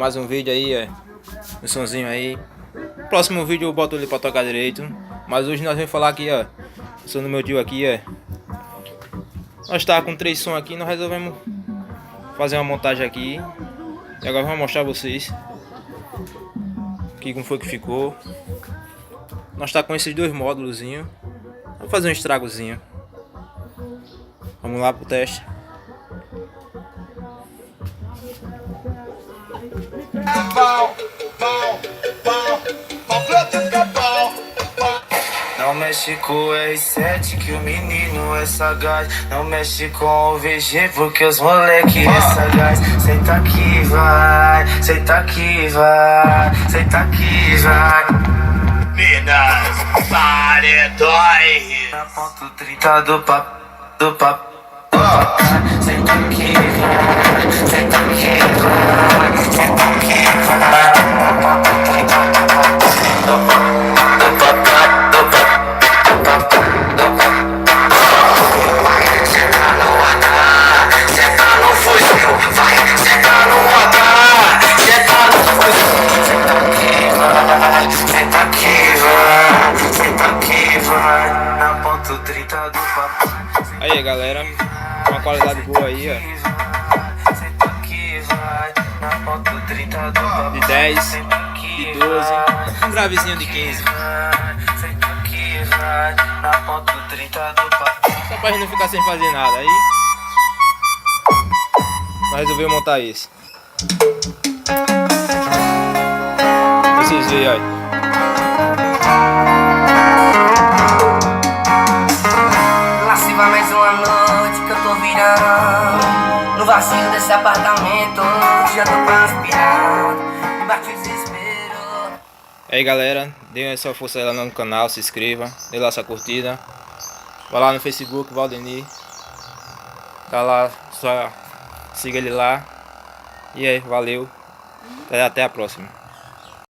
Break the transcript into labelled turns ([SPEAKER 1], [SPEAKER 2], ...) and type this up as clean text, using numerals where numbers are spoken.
[SPEAKER 1] mais um vídeo aí, o sonzinho aí. Próximo vídeo eu boto ele pra tocar direito. Mas hoje nós vamos falar aqui, ó. Sou no meu tio aqui, Nós tá com 3 sons aqui, nós resolvemos fazer uma montagem aqui. E agora vamos mostrar a vocês como foi que ficou. Nós tá com esses 2 módulozinhos. Vamos fazer um estragozinho. Vamos lá pro teste.
[SPEAKER 2] Não mexe com o R7 que o menino é sagaz. Não mexe com o VG porque os moleque é sagaz. Senta aqui vai, senta aqui vai, senta aqui vai. Minas, paredões. Na ponto 30 do papo. Senta aqui vai, senta aqui vai, senta aqui vai.
[SPEAKER 1] Aí galera, uma qualidade boa aí, de 10, de 12, um gravezinho de 15. Só pra gente não ficar sem fazer nada. Aí nós resolvemos montar isso. Vocês veem aí.
[SPEAKER 3] Mais uma noite que eu tô virando no vazio desse apartamento. Já tô transpirando, bate o desespero.
[SPEAKER 1] Aí galera, dê essa força aí lá no canal, se inscreva, dê lá essa curtida. Vai lá no Facebook, Valdeni. Tá lá, só siga ele lá. E aí, valeu. Até a próxima.